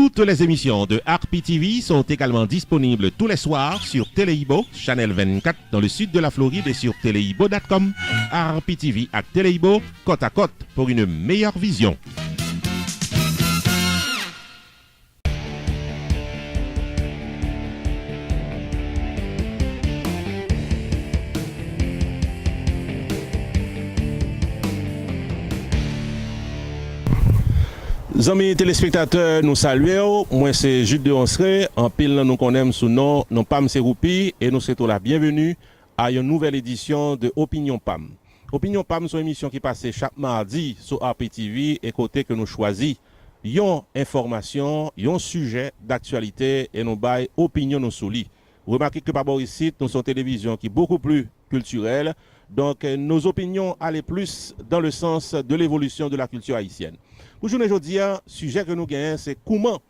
Toutes les émissions de Harpy TV sont également disponibles tous les soirs sur Téléibo, Channel 24 dans le sud de la Floride et sur téléibo.com. Harpy TV à Téléibo, côte à côte pour une meilleure vision. Amis téléspectateurs, nous saluons. Moi, c'est Jules de Onseret. En pile, nous connaissons sous nom, non Pam Seroupi. Et nous souhaitons la bienvenue à une nouvelle édition de Opinion Pam. Opinion Pam, c'est une émission qui passe chaque mardi sur Harpy TV et côté que nous choisissons. Yon information, yon sujet d'actualité et nous bail opinion nous soulis. Remarquez que par rapport ici, nous sommes télévision qui est beaucoup plus culturelle. Donc, nos opinions allaient plus dans le sens de l'évolution de la culture haïtienne. Aujourd'hui, le sujet que nous gagnons, c'est comment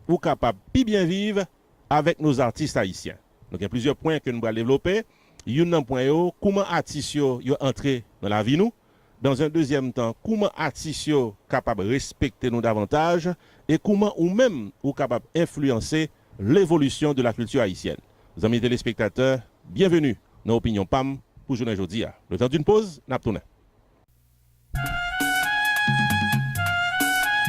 nous sommes capables de bien vivre avec nos artistes haïtiens. Donc, il y a plusieurs points que nous allons développer. Il y a un point, comment les artistes sont entrés dans la vie nous. Dans un deuxième temps, comment les artistes sont capables de respecter nous davantage et comment nous-mêmes sommes capables d'influencer l'évolution de la culture haïtienne. Les amis téléspectateurs, bienvenue dans Opinion Pam pour aujourd'hui. Le temps d'une pause, nous retournons.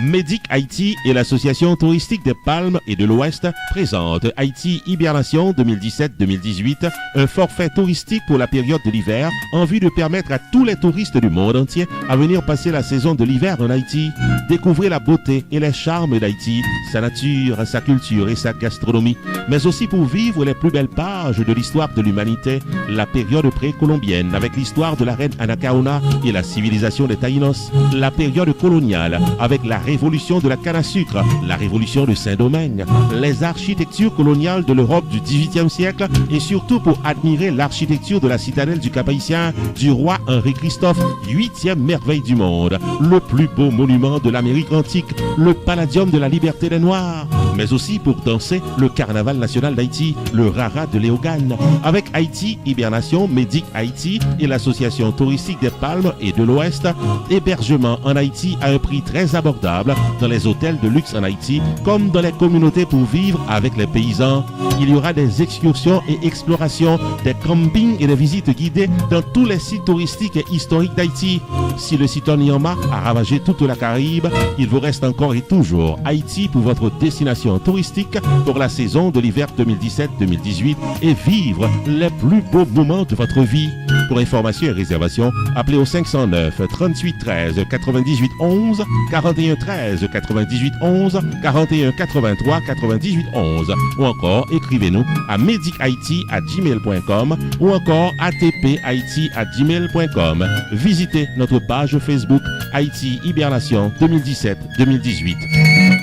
Medic Haïti et l'association touristique des Palmes et de l'Ouest présentent Haïti Hibernation 2017-2018, un forfait touristique pour la période de l'hiver en vue de permettre à tous les touristes du monde entier à venir passer la saison de l'hiver en Haïti. Découvrez la beauté et les charmes d'Haïti, sa nature, sa culture et sa gastronomie, mais aussi pour vivre les plus belles pages de l'histoire de l'humanité, la période précolombienne avec l'histoire de la reine Anacaona et la civilisation des Taïnos, la période coloniale avec la révolution de la canne à sucre, la révolution de Saint-Domingue, les architectures coloniales de l'Europe du XVIIIe siècle et surtout pour admirer l'architecture de la citadelle du Cap-Haïtien du roi Henri-Christophe, 8e merveille du monde, le plus beau monument de l'Amérique antique, le Palladium de la liberté des Noirs, mais aussi pour danser le carnaval national d'Haïti, le Rara de Léogane, avec Haïti Hibernation, Medic Haïti et l'association touristique des Palmes et de l'Ouest, hébergement en Haïti à un prix très abordable dans les hôtels de luxe en Haïti, comme dans les communautés pour vivre avec les paysans. Il y aura des excursions et explorations, des campings et des visites guidées dans tous les sites touristiques et historiques d'Haïti. Si le cyclone Irma a ravagé toute la Caraïbe, il vous reste encore et toujours Haïti pour votre destination touristique pour la saison de l'hiver 2017-2018 et vivre les plus beaux moments de votre vie. Pour information et réservation, appelez au 509 38 13 98 11 41 13 98 11 41 83 98 11 ou encore écrivez-nous à medichaiti@gmail.com ou encore atphaiti@gmail.com. Visitez notre page Facebook Haïti Hibernation 2017-2018.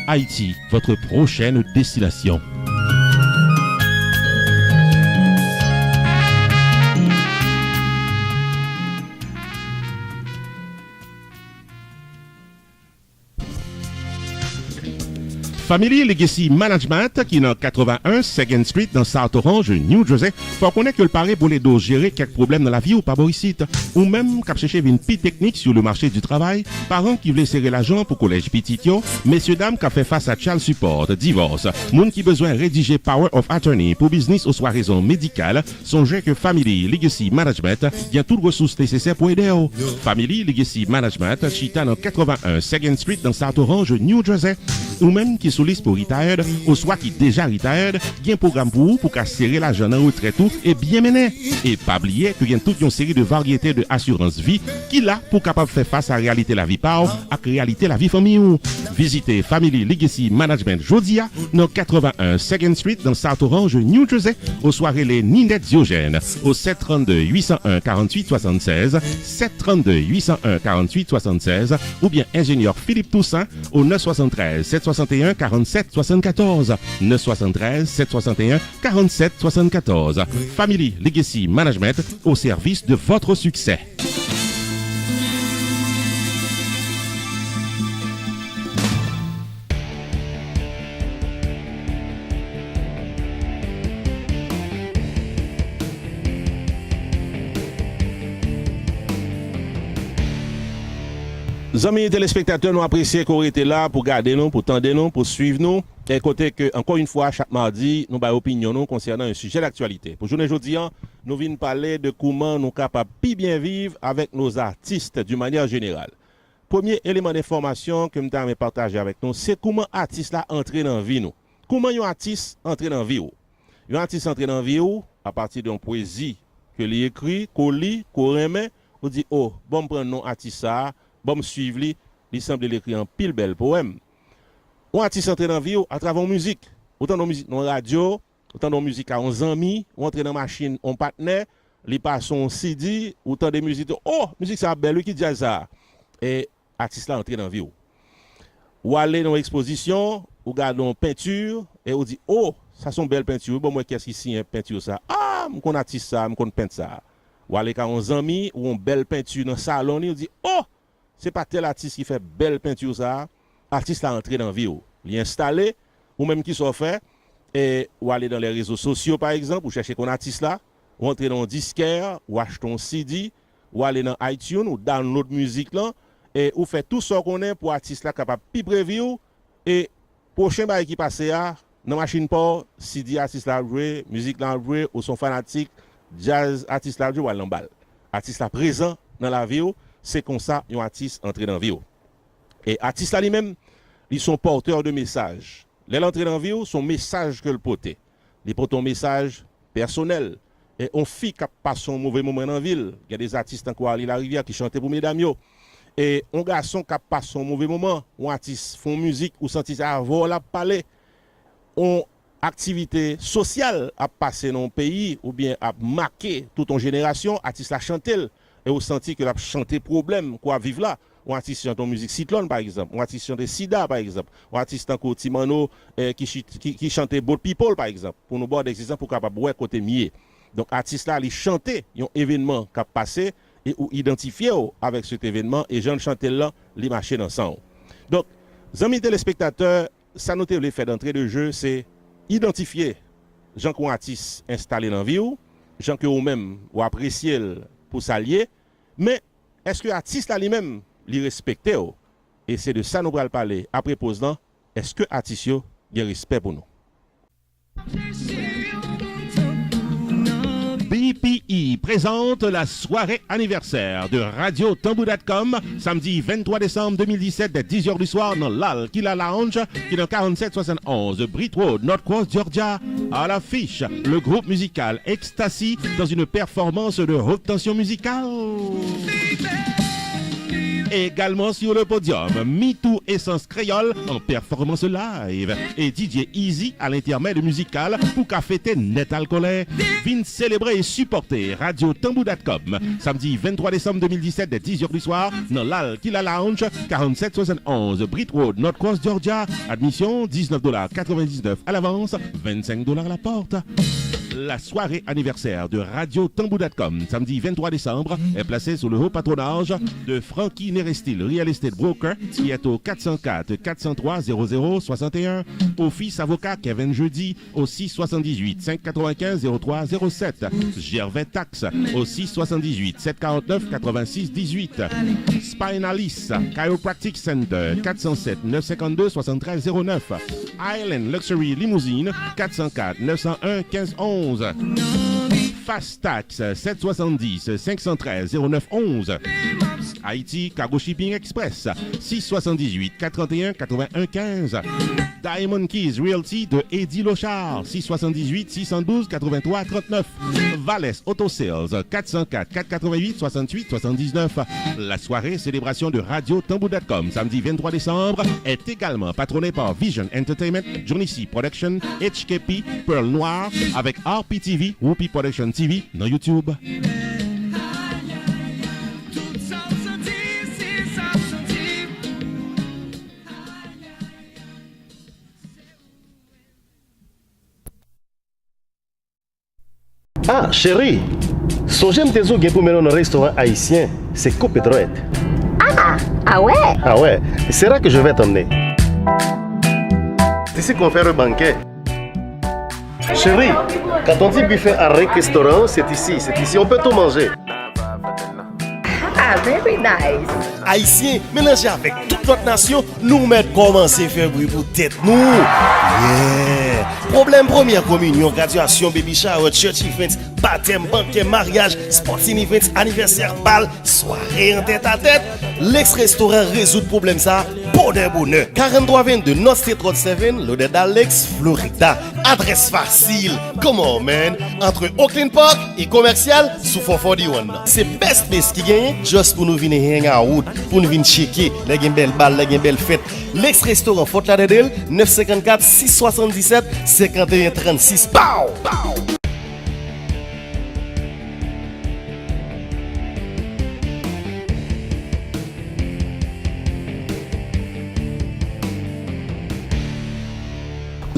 Haïti, votre prochaine destination. Family Legacy Management qui est dans 81 2nd Street dans South Orange, New Jersey. Faut connaître que le pari pour les dos gérer quelques problèmes dans la vie ou pas boricite. Ou même cap chercher une petite technique sur le marché du travail. Parents qui voulaient serrer l'argent pour collège petitio. Messieurs dames qui fait face à child support, divorce. Moun qui besoin rédiger power of attorney pour business ou soit raison médicale. Songez que Family Legacy Management vient toutes ressources nécessaires pour aider. Family Legacy Management chita dans 81 2nd Street dans South Orange, New Jersey. Ou même qui sous liste pour retired, ou soit qui déjà retired, il y a un programme pour vous pour serrer l'argent en retraite et bien mener. Et pas oublier qu'il y a toute une série de variétés de assurance vie qui là pour capable faire face à la réalité la vie par à la réalité la vie famille. Visitez Family Legacy Management Jodia dans 81 2nd Street dans South Orange, New Jersey, aux soirées les Ninette Diogène au 732 801 48 76, 732 801 48 76 ou bien ingénieur Philippe Toussaint au 973 761 47 74, 973 761 47 74. Family Legacy Management au service de votre succès. Amis téléspectateurs, nous apprécions qu'on était là pour garder nous, pour tendre nous, pour suivre nous. Et côté que, encore une fois, chaque mardi, nous avons opinion nous concernant un sujet d'actualité. Pour journée aujourd'hui, nous venons parler de comment nous sommes capables de bien vivre avec nos artistes d'une manière générale. Premier élément d'information que nous avons partagé avec nous, c'est comment artistes là entrent dans la vie nous. Comment un artiste entre dans la vie. Un artiste entre dans la vie à partir d'une poésie que lui écrit, qu'on lit, qu'on remet, on dit oh, bon me prendre non artiste ça, bon me suivre lui, il semble l'écrire en pile bel poème. Un artiste entre dans la vie à travers la musique. Autant dans la musique dans la radio, autant dans la musique à 11 amis, on entre dans la machine, on partenaire, il passe son CD, autant de musique, oh, musique ça belle, lui qui dit ça. Et artiste là entre dans la vie. Ou aller dans l'exposition, ou garder une peinture, et on dit oh, ça sont belles peintures. Bon, moi, qu'est-ce qui signe peinture ça? Ah, je connais artiste ça, je connais peindre ça. Ou aller quand on amis, ou une belle peinture dans le salon, on dit oh, c'est pas tel artiste qui fait belle peinture ça. Artiste là entré dans la vie, il installé, ou même qui soit fait, et ou aller dans les réseaux sociaux par exemple, ou chercher qu'on artiste là, ou entrer dans un disquaire, ou acheter un CD, ou aller dans iTunes, ou download musique là, et ou fait tout ce qu'on est pour artiste là capable de preview, et prochain bail qui passe là, dans machine pas, CD artiste là jouer, musique là jouer, ou son fanatique, jazz artiste là jouer, ou l'emballe. Artiste là présent dans la vie, c'est comme ça un artiste entré dans la vie. Et artistes là lui-même, ils sont porteurs de messages. Les entrées dans la vie, son message que le poté. Ils portent un message personnel. Et on fit qui passe un mauvais moment dans la ville. Il y a des artistes encore à la rivière qui chantent pour mesdames. Et un garçon qui passe un mauvais moment, un artiste font musique ou senti ça avoir la parler. On activité sociale à passer dans le pays ou bien à marquer toute une génération, artiste la chanter et on senti que la chanter problème quoi vivre là. Un artiste chante en musique Cyclone par exemple, un artiste chante Sida par exemple, un artiste encore Timano qui chantait Boat People par exemple, pour nous voir des exemples pour capable voir côté mieux. Donc artiste là il chantait un événement qui a passé et ou identifié avec cet événement et Jean chanter là les marcher ensemble. Donc amis téléspectateurs, ça nous le fait d'entrée de jeu, c'est identifier gens qui ont artiste installé dans vie ou gens que vous même ou apprécier pour s'allier, mais est-ce que l'artiste là lui-même li respecte et c'est de ça nous allons parler après pause là. Est-ce que artiste a respect pour nous? BPI présente la soirée anniversaire de Radio Tambou.com samedi 23 décembre 2017 dès 10h du soir dans l'Al-Kila Lounge qui est dans 4771 Britt Road, North Cross, Georgia. À l'affiche, le groupe musical Ecstasy dans une performance de haute tension musicale. Également sur le podium, MeToo Essence Créole en performance live et DJ Easy à l'intermède musical pour qu'a fêter net alcoolé. Vin célébrer et supporter Radio Tambou.com samedi 23 décembre 2017 dès 10h du soir dans l'Al-Kila Lounge 4771 Britt Road, North Cross, Georgia. Admission $19.99 à l'avance, $25 à la porte. La soirée anniversaire de Radio Tambou.com samedi 23 décembre est placée sous le haut patronage de Frankie Nerestil Real Estate Broker qui est au 404 403 0061. Office avocat Kevin Jeudi au 678 595 0307. Gervais Tax au 678 749 86 18. Spinalis Chiropractic Center 407 952 73 09. Island Luxury Limousine 404 901 15 11. Fast Tax 770 513 09 11. Haïti Cargo Shipping Express 678 431 81 15. Diamond Keys Realty de Eddie Lochard 678 612 83 39. Valles Auto Sales 404 488 68 79. La soirée célébration de Radio Tambou.com samedi 23 décembre est également patronnée par Vision Entertainment, Johnny C Production, HKP, Pearl Noir avec RPTV, Whoopi Production TV dans YouTube. Ah, chérie, songez me tes pour mener dans un restaurant haïtien, c'est Coupe Droite. Ah ouais? Ah ouais, c'est là que je vais t'emmener. C'est ici qu'on fait le banquet. Chérie, quand on dit buffet à restaurant, c'est ici, on peut tout manger. Ah, very nice. Haïtiens, mélangés avec toute notre nation, nous mettons commencer à faire bruit pour tête nous. Yeah! Problème première communion, graduation, baby shower, church events, baptême, banquet, mariage, sporting events, anniversaire, bal, soirée en tête à tête. L'ex-restaurant résout le problème ça, bonheur. 4322 North State Road 7, l'odeur d'Alex, Florida. Adresse facile. Come on, man. Entre Oakland Park et commercial, sous 441. C'est best place qui gagne, juste pour nous venir hang out, pour nous venir checker, les gagne belle balle, les gagne belle fête. L'ex-restaurant Fort Lauderdale, 954 677 51 36. Pow!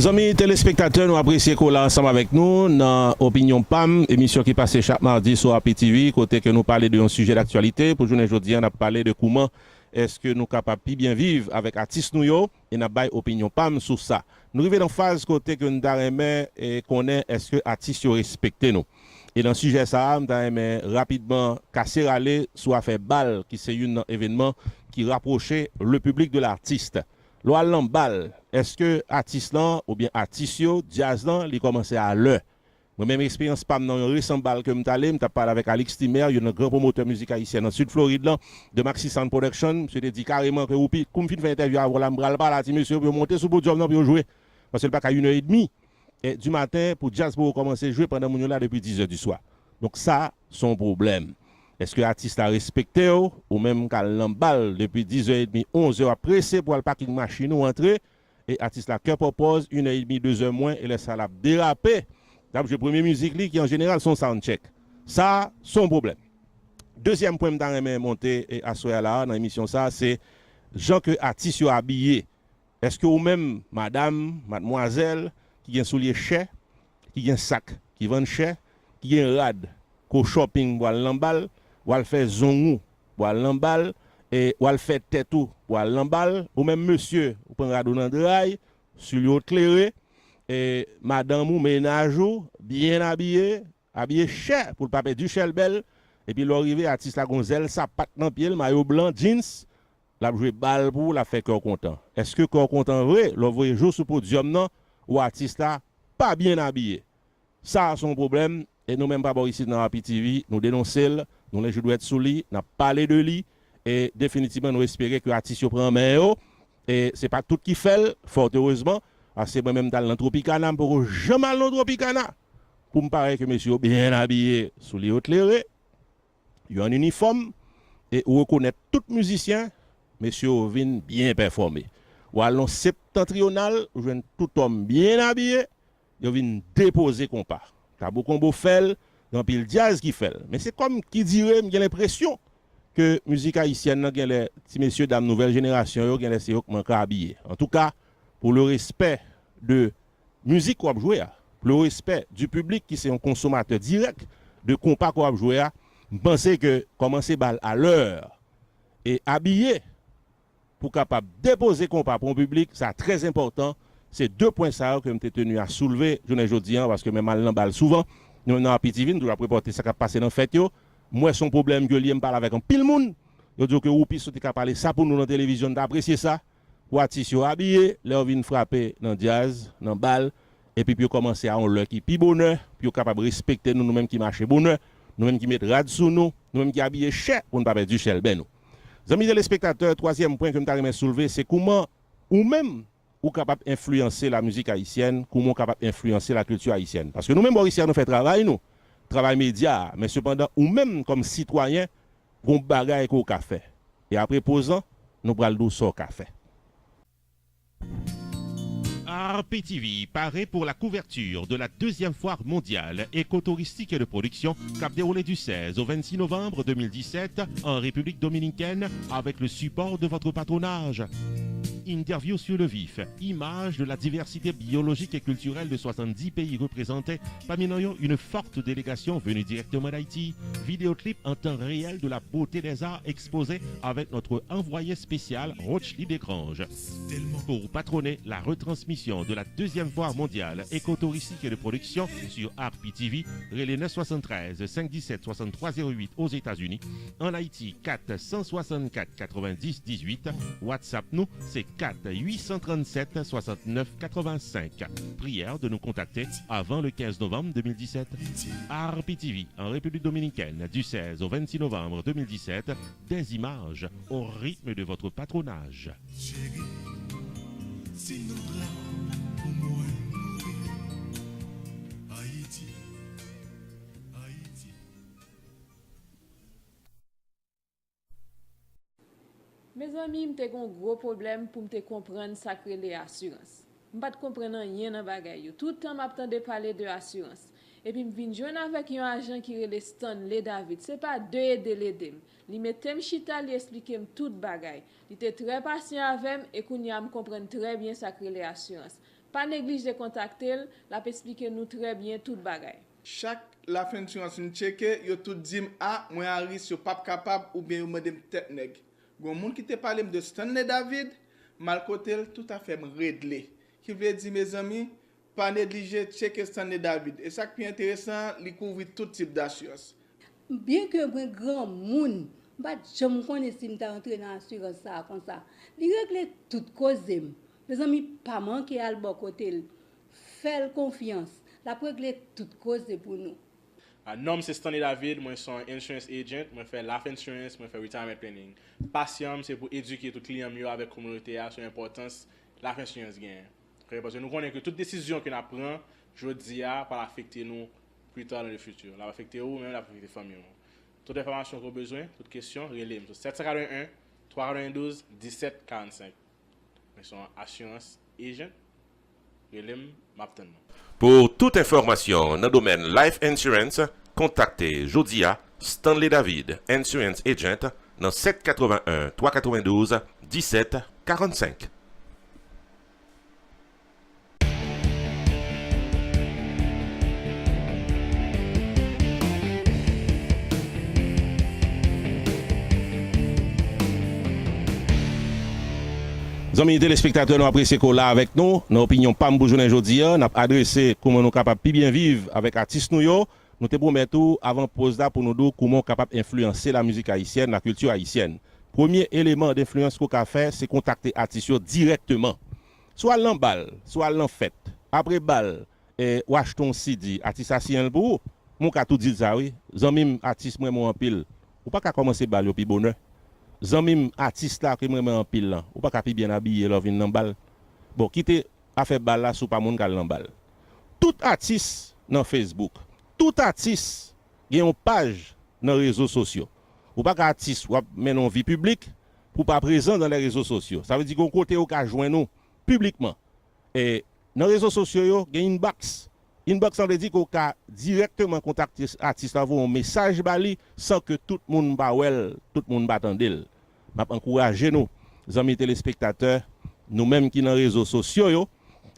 Amis téléspectateurs, nous apprécions qu'on là ensemble avec nous dans Opinion PAM, émission qui passe chaque mardi sur APTV, côté que nous parlons d'un sujet d'actualité. Pour journée aujourd'hui, on a parlé de comment est-ce que nous sommes capables de bien vivre avec artistes nous et nous avons Opinion PAM sur ça. Nous arrivons dans phase côté que nous avons et connaît est-ce que artistes respectent nous. Et dans le sujet ça, nous avons rapidement casser aller sur affaire balle qui c'est un événement qui rapprochait le public de l'artiste. L'oual balle, est-ce que artiste là ou bien artiste jazz là, il commence à l'heure. Moi même expérience pas dans un récent balle que m't'allé, m't'a parlé avec Alex Timer, un grand promoteur musique haïtien dans Sud Floride là, de Maxi Sound Production, monsieur dit carrément que oupi, comme fin fait interview avant la m'bral pas là, monsieur pour monter sur podium là pour jouer parce que le pas qu'à 1h30 et du matin pour jazz pour commencer à jouer pendant mon là depuis 10h du soir. Donc ça son problème. Est-ce que l'artiste a respecté ou même qu'à l'emballe depuis 10h30, 11h pressé pour le parking machine ou entrer et l'artiste la que propose 1h30, 2h moins et laisse ça la déraper. D'abord, le premier musique qui en général sont soundcheck. Ça, son problème. Deuxième point que je monter et asseoir là dans l'émission ça, c'est gens que artistes sont habillés. Est-ce que vous même madame, mademoiselle qui a un soulier cher, qui a un sac qui vend cher, qui a un rad, qu'au shopping pour l'emballe, ou al fait zongou pour l'emballe et ou al fait tetou pour l'emballe ou même monsieur ou prend radou dans drail sur le éclairé et madame ou ménage bien habillé cher pour le pas du chel belle et puis l'arrivée artiste la gonzelle ça patte dans pied maillot blanc jeans la jouer balle pour la fait corps content. Est-ce que corps content vrai le voyez jour sur podium non ou artiste là pas bien habillé. Ça son problème et nous même pas ici dans Happy TV nous dénoncer. Nous les doit être sous lui, n'a parlé de lui et définitivement nous espérer que l'artiste prend main et c'est pas tout qui fait fort heureusement c'est moi même dans l'Antropicana pour jamais l'Antropicana pour me paraît que monsieur bien habillé sous les hautes lérés, il a un uniforme et reconnaître tout musicien monsieur vient bien performer. Ou allons septentrional, où tout homme bien habillé, il vient déposer compas. T'as beaucoup de fait dans le jazz qui fait. Mais c'est comme qui dirait, j'ai l'impression que musique haïtienne, les petits messieurs, dames, nouvelle génération, ils ont manqué habillés. En tout cas, pour le respect de musique qu'on a joué, pour le respect du public qui est un consommateur direct de compas qu'on a joué, je pense que commencer à l'heure et habillé pour capable déposer compas pour le public, c'est très important. C'est deux points ça que je suis tenu à soulever aujourd'hui parce que même mal l'emballe souvent. Nous dans APTV, nous doit préparer ça qui passe dans fête yo. Moi son problème que je parle avec un pile monde. Yo dit que oupi soute ka parler ça pour nous dans télévision d'apprécier ça. Ou artiste yo habillé, leur vinn frapper dans jazz, dans balle et puis commencer à on leur qui pi bonheur, puis capable respecter nous même qui marcher bonheur, nous même qui mettre rad sous nous même qui habillé cher pour ne pas perdre du chel ben nous. Amis téléspectateurs, troisième point que je m'aimerais soulever, c'est comment ou même ou capable d'influencer la musique haïtienne, comment capable d'influencer la culture haïtienne. Parce que nous-mêmes, ici, nous faisons travail média, mais cependant, ou même comme citoyen, on bagaille au café. Et après posant, nous prenons le café. RPTV paraît pour la couverture de la deuxième foire mondiale écotouristique et de production qui a déroulé du 16 au 26 novembre 2017 en République dominicaine avec le support de votre patronage. Interview sur le vif, images de la diversité biologique et culturelle de 70 pays représentés, parmi nous une forte délégation venue directement d'Haïti, vidéoclip en temps réel de la beauté des arts exposé avec notre envoyé spécial Rochely Desgranges. Pour patronner la retransmission de la deuxième foire mondiale écotouristique et de production sur RPTV, relais 973 517 6308 aux États-Unis, en Haïti 464 90 18, WhatsApp nous c'est 04 837 69 85. Prière de nous contacter avant le 15 novembre 2017. RPTV en République dominicaine du 16 au 26 novembre 2017. Des images au rythme de votre patronage. Mes amis, m'te gon gros problème pour m'te comprendre ça que les assurances. M'pas comprendre rien dans bagay yo. Tout le temps m'attendais parler de assurance. Et puis m'vinn joindre avec un agent qui relè Stanley David. C'est pas de aider l'aider. Li mettem chita li expliquer tout bagay. Il était très patient avec et kounya me comprendre très bien ça que les assurances. Pas négliger de contacter, la peut expliquer nous très bien tout bagay. Chaque la fin assurance nous checker, yo tout dim moi Harris yo pas capable ou bien yo madame tête nèg. Gon moun qui te parle de Stanley David, mal côté tout à fait réglé. Qui veut dire mes amis, pas négliger checker Stanley David. Et ça qui est intéressant, il couvre tout type d'assurance. Bien que un grand moun, je me connais si m'ta entré dans l'assurance ça comme ça. Il règle toute cause. Mes amis pas manquer à bon côté. Faire confiance. La régler toute cause pour nous. Nom c'est Stanley David, moi suis un insurance agent, moi fais life insurance, moi fais retirement planning. Passion c'est pour éduquer tout client mieux avec communauté sur l'importance life insurance gain. Parce que nous connaissons que toute décision que nous prenons, je dis pas affecter nous plus tard dans le futur. La affecter ou même la affecter famille. Toute information qu'on a besoin, toute question, relève 741 392 17 45. Moi suis assurance agent. Pour toute information dans le domaine Life Insurance, contactez Jodia Stanley David, Insurance Agent, dans 781 392 17 45. Amis téléspectateurs, nous apprécions qu'on là avec nous. Nos opinions pas m'boujoune aujourd'hui, nous avons adressé comment nous capables de bien vivre avec artistes nous yo. Nous te promettons avant pause là pour nous dire comment capable influencer la musique haïtienne, la culture haïtienne. Premier élément d'influence qu'on a fait, c'est contacter artistes directement. Soit l'embal, soit l'enfête. Après bal, Washington CD, artiste asien pour mon ka tout dit ça oui. Zanmim artiste moi en pile. Ou pas qu'à commencer bal yo pi bonheur. Zanmim artiste là qui moi en pile là. Ou pas qu'à pi bien habillé là vinn dans bal. Bon, quitter a fait bal là sous pas moun kal dans bal. Tout artiste dans Facebook, tout artiste gen une page dans les réseaux sociaux. Ou pas qu'artiste ou men en vie publique pour pas présent dans les réseaux sociaux. Ça veut dire qu'on côté ou ka joindre nous publiquement. Et dans les réseaux sociaux, il y a une inbox. Inbox, ça veut dire qu'on peut directement contacter l'artiste, envoyer un message bali sans que tout le monde bawel, tout le monde batandel. Je encourage nous, amis téléspectateurs, nous-mêmes qui dans les réseaux sociaux,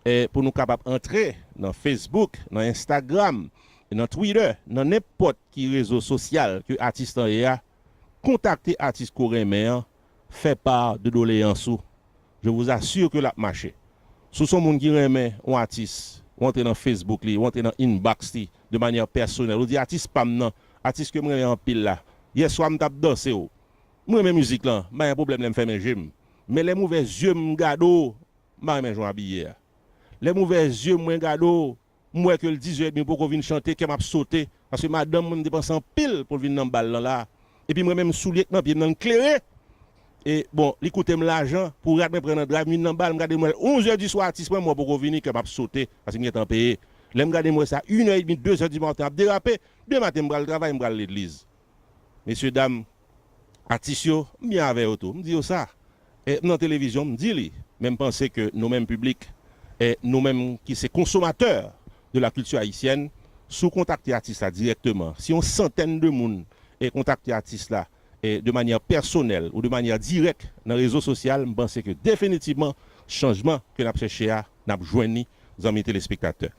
et pour nous capables d'entrer dans Facebook, dans Instagram, dans Twitter, dans n'importe quel réseau social que l'artiste a, contacter l'artiste coréen, fait part de doléances. Je vous assure que la marche. Si son monde qui remet un artiste, ou entrer dans Facebook, ou entrer dans inbox de manière personnelle, ou dit artiste pas non, artiste que moi en pile là. Hier soir m't'a dansé ou. Moi mes musique là, pas un problème me faire mes j'aime. Mais les mauvais yeux m'gado, moi même j'en habillé. Les mauvais yeux m'gado, moi que le 18h pour qu'on vienne chanter que m'a sauter parce que madame me dépense en pile pour venir dans balle là. Et puis moi même soulier dans pied dans clairé. Et bon, l'écoutez l'argent pour regarder prendre drive une dans balle, regarder moi 11h du soir artiste moi pour venir que m'a sauter parce que m'étant payé. L'aime regarder moi ça 1h30 2h du matin déraper, bien matin m'bral travail m'bral l'église. Messieurs dames, artistes yo bien avec auto, me dit ça. Et dans télévision me dit li, même penser que nous mêmes publics et nous mêmes qui c'est consommateurs de la culture haïtienne sous contacter artiste là directement. Si on centaine de monde et contacter artiste là et de manière personnelle ou de manière directe dans les réseaux sociaux, je pense que définitivement, changement que nous avons cherché à nous joindre, les amis téléspectateurs.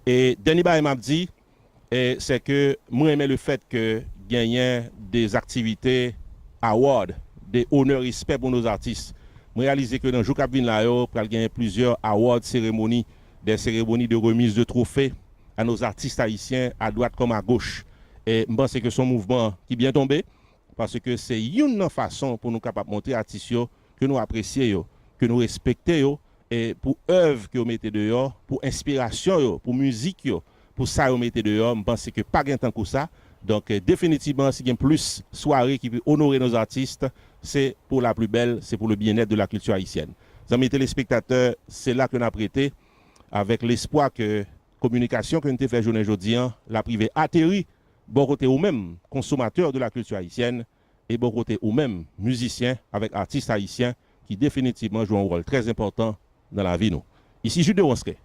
Et dernier bail m'a dit, c'est que moi j'aime le fait que gagne des activités awards, des honneurs respect pour nos artistes. Je réalise que dans le jour qui vient là, il y a gagner plusieurs awards, cérémonies, des cérémonies de remise de trophées à nos artistes haïtiens à droite comme à gauche. Et je pense que son mouvement qui est bien tombé, parce que c'est une façon pour nous capables de montrer artistes que nous apprécions, que nous respectons et pour œuvre que vous mettez dehors, pour inspiration, pour musique, pour ça vous mettez dehors, je pense que pas de temps pour ça. Donc définitivement, s'il y a plus soirée qui peut honorer nos artistes, c'est pour la plus belle, c'est pour le bien-être de la culture haïtienne. Amis téléspectateurs, c'est là que nous avons prêté avec l'espoir que communication que nous avons fait journée aujourd'hui, la privée atterrit, bon côté ou même consommateur de la culture haïtienne et bon côté ou même musicien avec artistes haïtiens qui définitivement jouent un rôle très important dans la vie. Nous. Ici Jude de Onsre,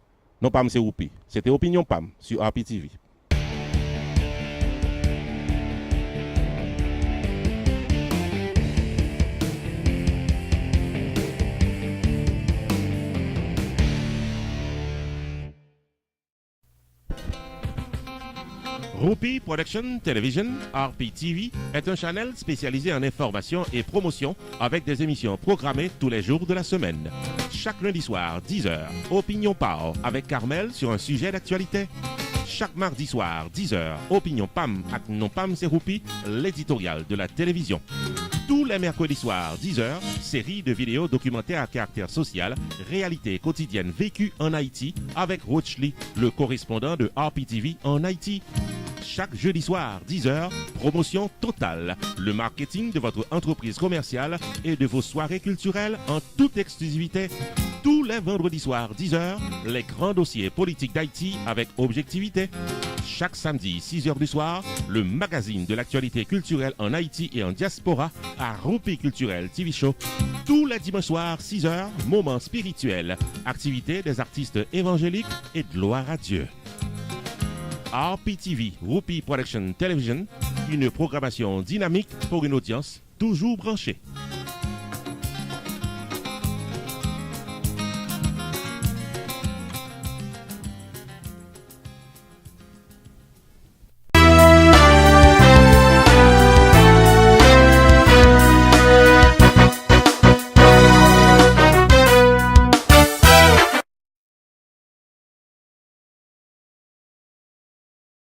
non pas M. Roupi, c'était Opinion PAM sur RPTV. Roupi Production Television, RPTV, est un channel spécialisé en information et promotion avec des émissions programmées tous les jours de la semaine. Chaque lundi soir, 10h, Opinion Power avec Carmel sur un sujet d'actualité. Chaque mardi soir, 10h, Opinion PAM avec Non PAM c'est Roupi, l'éditorial de la télévision. Tous les mercredis soirs, 10h, série de vidéos documentaires à caractère social, réalité quotidienne vécue en Haïti avec Roach Lee, le correspondant de RPTV en Haïti. Chaque jeudi soir, 10h, promotion totale. Le marketing de votre entreprise commerciale et de vos soirées culturelles en toute exclusivité. Tous les vendredis soirs, 10h, les grands dossiers politiques d'Haïti avec objectivité. Chaque samedi, 6h du soir, le magazine de l'actualité culturelle en Haïti et en diaspora à Roupi Culturel TV Show. Tous les dimanches soirs, 6h, moments spirituels, activités des artistes évangéliques et gloire à Dieu. RPTV, Roupi Production Television, une programmation dynamique pour une audience toujours branchée.